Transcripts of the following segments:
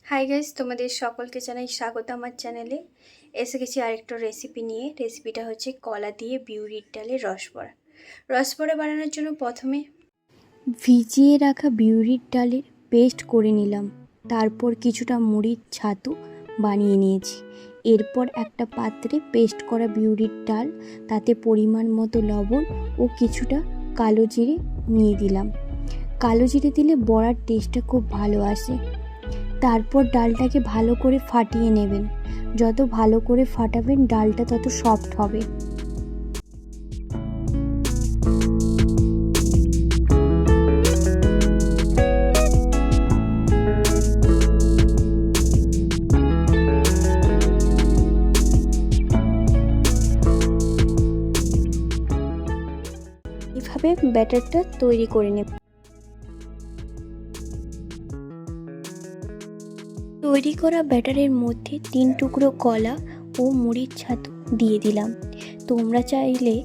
Hi guys, তোমাদের সকলকে জানাই স্বাগত আমার চ্যানেলে। এসে গেছি আরেকটা রেসিপি নিয়ে। রেসিপিটা হচ্ছে কলা দিয়ে বিউলির ডালের রসবড়া। রসবড়া বানানোর জন্য প্রথমে ভিজিয়ে রাখা বিউলির ডালের পেস্ট করে নিলাম। তারপর কিছুটা মুড়ির ছাতু বানিয়ে নিয়েছি। এরপর একটা পাত্রে পেস্ট করা বিউলির ডাল, তাতে পরিমাণ মতো লবণ ও কিছুটা কালো জিরে নিয়ে দিলাম। কালো জিরে দিলে বড়ার টেস্টটা খুব ভালো আসে। তারপর ডালটাকে ভালো করে ফাটিয়ে নেবেন। যত ভালো করে ফাটাবেন ডালটা তত সফট হবে। এভাবে ব্যাটারটা তৈরি করে নেবেন। তৈরি করা ব্যাটারের মধ্যে 3 টুকরো কলা ও মুড়ির ছাতু দিয়ে দিলাম। তোমরা চাইলে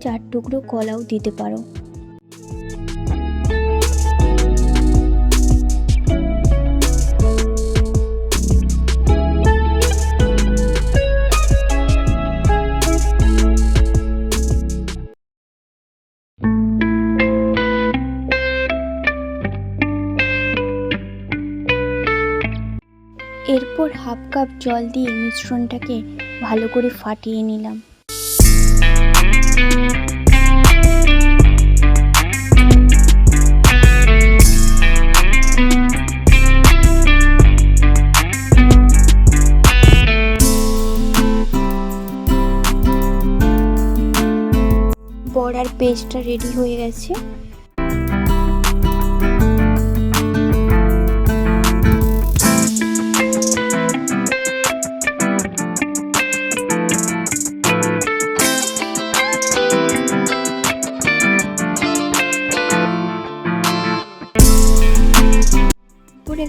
4 টুকরো কলাও দিতে পারো। এরপর হাফ কাপ জল দিয়ে মিশ্রণটাকে ভালো করে ফাটিয়ে নিলাম। বড়ার পেস্টটা রেডি হয়ে গেছে।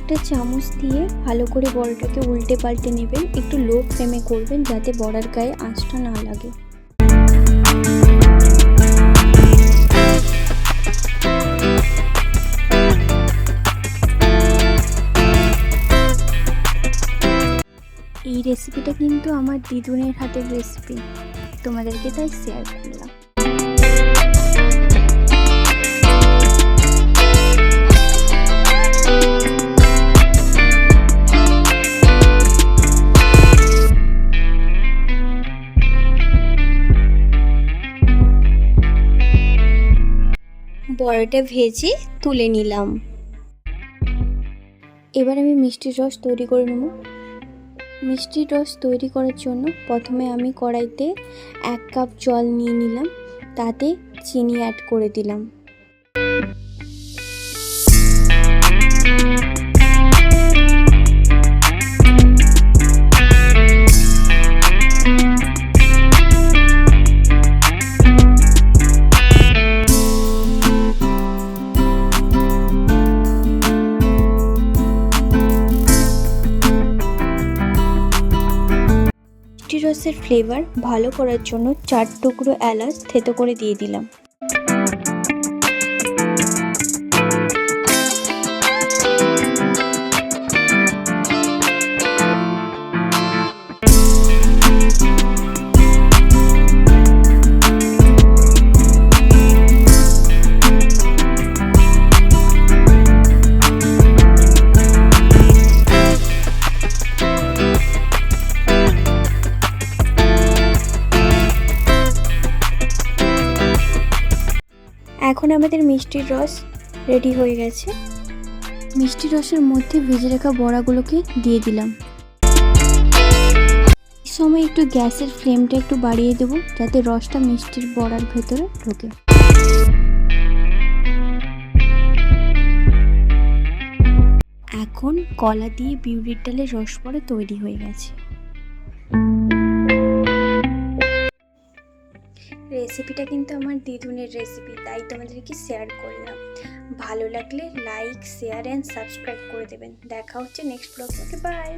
একটা চামচ দিয়ে ভালো করে বড়াটাকে উল্টে পাল্টে নেবেন। একটু লো ফ্লেমে করবেন যাতে বড়ার গায়ে আঁচটা না লাগে। এই রেসিপিটা কিন্তু আমার দিদুনের হাতের রেসিপি, তোমাদেরকে তাই শেয়ার করলাম। বড়াটা ভেজে তুলে নিলাম। এবার আমি মিষ্টির রস তৈরি করে নেব। মিষ্টির রস তৈরি করার জন্য প্রথমে আমি কড়াইতে 1 কাপ জল নিয়ে নিলাম, তাতে চিনি অ্যাড করে দিলাম। মিষ্টি রসের ফ্লেভার ভালো করার জন্য 4 টুকরো এলাচ থেতো করে দিয়ে দিলাম। এখন আমাদের মিষ্টির রস রেডি হয়ে গেছে। মিষ্টি রসের মধ্যে ভেজে রাখা বড়াগুলোকে দিয়ে দিলাম। এই সময় একটু গ্যাসের ফ্লেমটা একটু বাড়িয়ে দেবো যাতে রসটা মিষ্টির বড়ার ভেতরে ঢোকে। এখন কলা দিয়ে বিউলির ডালের রসবড়া তৈরি হয়ে গেছে। রেসিপিটা কিন্তু আমার দিদুনের রেসিপি, তাই তোমাদেরকে শেয়ার করলাম। ভালো লাগলে লাইক, শেয়ার অ্যান্ড সাবস্ক্রাইব করে দেবেন। দেখা হচ্ছে নেক্সট ব্লগে। ওকে, বাই।